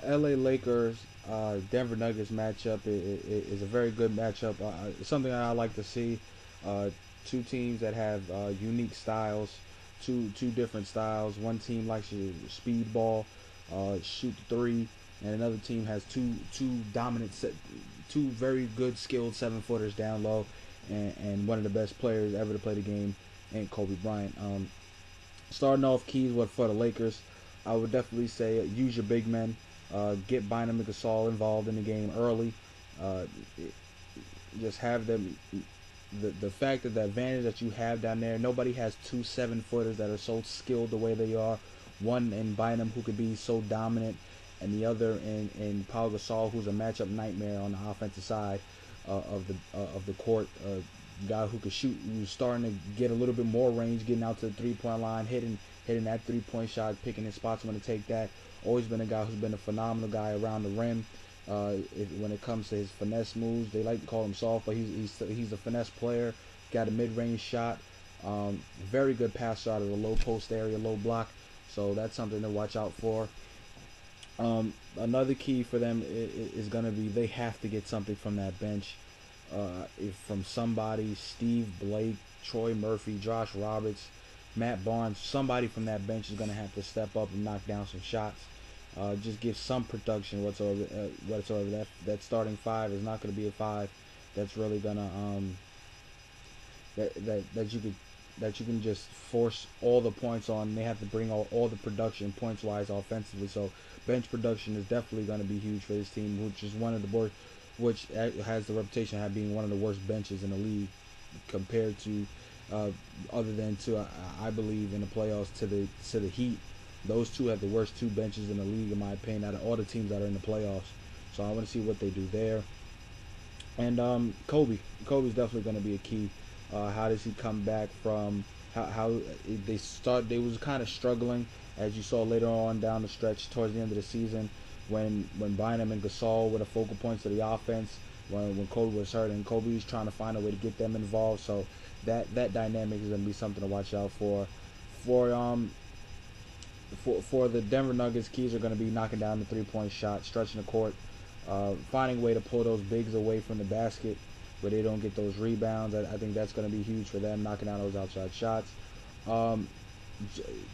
The LA Lakers Denver Nuggets matchup is a very good matchup. It's something that I like to see. Uh, Two teams that have unique styles, two different styles. One team likes to speed ball, shoot the three, and another team has two dominant two very good skilled 7 footers down low, and one of the best players ever to play the game, and Kobe Bryant. Starting off keys what for the Lakers, I would definitely say use your big men. Get Bynum and Gasol involved in the game early. Uh, just have them. The fact that the advantage that you have down there, nobody has two 7 footers that are so skilled the way they are. One in Bynum who could be so dominant, and the other in Paul Gasol who's a matchup nightmare on the offensive side of the court. Guy who could shoot, who's starting to get a little bit more range, getting out to the 3 point line, hitting that 3 point shot, picking his spots when to take that. Always been a guy who's been a phenomenal guy around the rim. When it comes to his finesse moves, they like to call him soft, but he's a finesse player. Got a mid-range shot, very good pass shot of the low post area, low block. So that's something to watch out for. Another key for them is going to be they have to get something from that bench. If from somebody, Steve Blake, Troy Murphy, Josh Roberts, Matt Barnes, somebody from that bench is going to have to step up and knock down some shots. Just give some production whatsoever. Whatsoever that starting five is not going to be a five that's really gonna that you can just force all the points on. They have to bring all the production points wise offensively. So bench production is definitely going to be huge for this team, which is one of the worst, which has the reputation of being one of the worst benches in the league compared to other than to I believe in the playoffs to the Heat. Those two have the worst two benches in the league in my opinion out of all the teams that are in the playoffs. So I want to see what they do there. And Kobe's definitely going to be a key. How does he come back from how they start? They was kind of struggling, as you saw later on down the stretch towards the end of the season, when Bynum and Gasol were the focal points of the offense. When Kobe was hurt and Kobe was trying to find a way to get them involved. So that dynamic is going to be something to watch out for. For for the Denver Nuggets, keys are going to be knocking down the 3 point shot, stretching the court, finding a way to pull those bigs away from the basket where they don't get those rebounds. I think that's going to be huge for them, knocking down those outside shots. Um,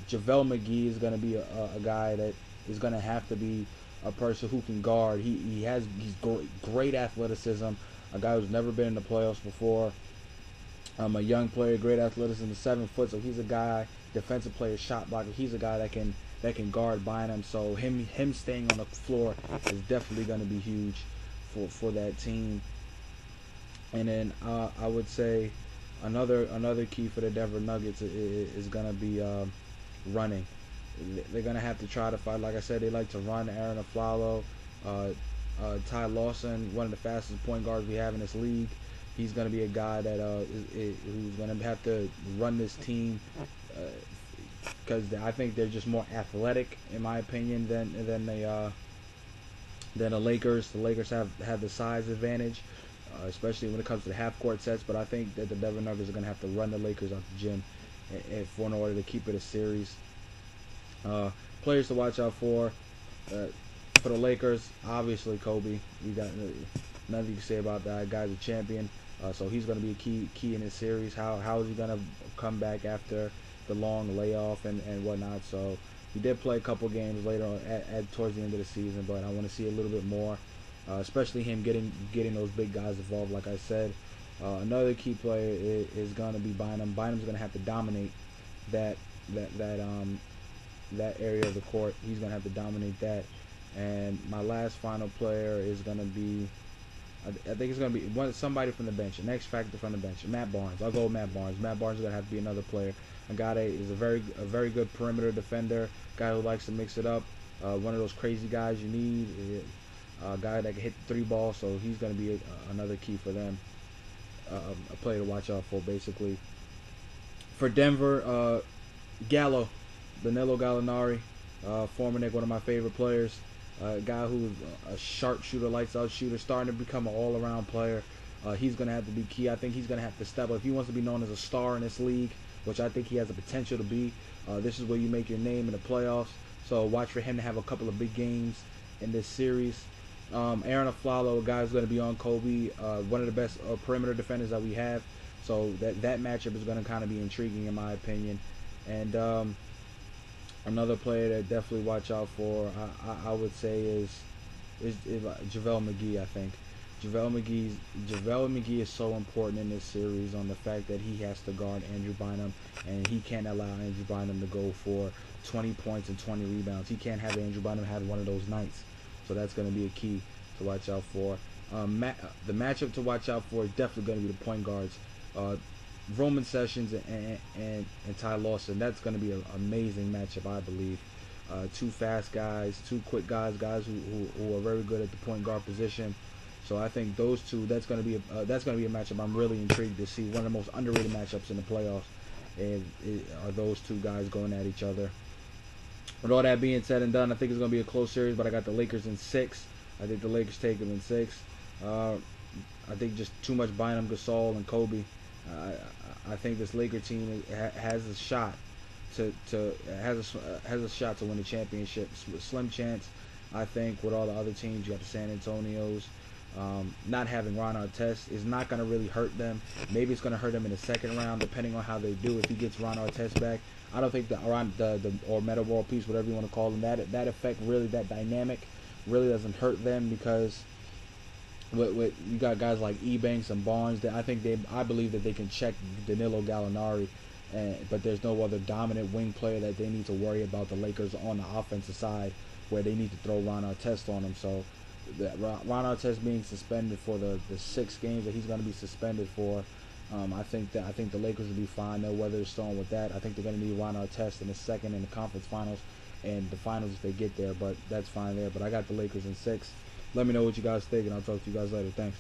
JaVale McGee is going to be a guy that is going to have to be a person who can guard. He's great athleticism, a guy who's never been in the playoffs before. A young player, great athleticism, 7 foot. So he's a guy, defensive player, shot blocker. He's a guy that can guard Bynum. So him staying on the floor is definitely going to be huge for that team. And then I would say another key for the Denver Nuggets is going to be running. They're going to have to try to fight. Like I said, they like to run. Aaron Aflalo, Ty Lawson, one of the fastest point guards we have in this league. He's going to be a guy that who's going to have to run this team because I think they're just more athletic, in my opinion, than the Lakers. The Lakers have the size advantage, especially when it comes to the half court sets. But I think that the Denver Nuggets are going to have to run the Lakers out the gym in order to keep it a series. Players to watch out for the Lakers, obviously Kobe. We got nothing you can say about that. Guy's a champion. So he's going to be a key in this series. How is he going to come back after the long layoff and whatnot? So he did play a couple games later on towards the end of the season, but I want to see a little bit more, especially him getting those big guys involved. Like I said, another key player is going to be Bynum. Bynum's going to have to dominate that that area of the court. He's going to have to dominate that. And my last final player is going to be. I think it's going to be somebody from the bench, an X factor from the bench. Matt Barnes. I'll go with Matt Barnes. Matt Barnes is going to have to be another player. A guy that is a very good perimeter defender. Guy who likes to mix it up. One of those crazy guys you need. A guy that can hit the three ball. So he's going to be another key for them. A player to watch out for, basically. For Denver, Danilo Gallinari, former Nick, one of my favorite players. A guy who's a sharpshooter, lights out shooter, starting to become an all-around player. He's going to have to be key. I think he's going to have to step up. If he wants to be known as a star in this league, which I think he has the potential to be, this is where you make your name in the playoffs. So watch for him to have a couple of big games in this series. Aaron Aflalo, a guy who's going to be on Kobe, one of the best perimeter defenders that we have. So that matchup is going to kind of be intriguing in my opinion. And another player that definitely watch out for, I would say, is JaVale McGee. I think JaVale McGee is so important in this series on the fact that he has to guard Andrew Bynum, and he can't allow Andrew Bynum to go for 20 points and 20 rebounds. He can't have Andrew Bynum have one of those nights. So that's going to be a key to watch out for. The matchup to watch out for is definitely going to be the point guards. Roman Sessions and Ty Lawson. That's going to be an amazing matchup, I believe. Two fast guys, two quick guys who are very good at the point guard position. So I think those two. That's going to be a matchup I'm really intrigued to see. One of the most underrated matchups in the playoffs, and are those two guys going at each other. With all that being said and done, I think it's going to be a close series, but I got the Lakers in 6. I think the Lakers take them in 6. I think just too much Bynum, Gasol, and Kobe. I think this Laker team has a shot to win the championship. Slim chance, I think. With all the other teams, you got the San Antonios. Not having Ron Artest is not going to really hurt them. Maybe it's going to hurt them in the second round, depending on how they do. If he gets Ron Artest back, I don't think the or Meta World Peace, whatever you want to call them, that effect really, that dynamic really doesn't hurt them, because with you got guys like Ebanks and Barnes that I believe that they can check Danilo Gallinari, but there's no other dominant wing player that they need to worry about the Lakers on the offensive side where they need to throw Ron Artest on them. So Ron Artest being suspended for the 6 games that he's going to be suspended for, I think the Lakers will be fine. They'll weather the storm with that. I think they're going to need Ron Artest in the second in the conference finals and the finals if they get there, but that's fine there. But I got the Lakers in 6. Let me know what you guys think, and I'll talk to you guys later. Thanks.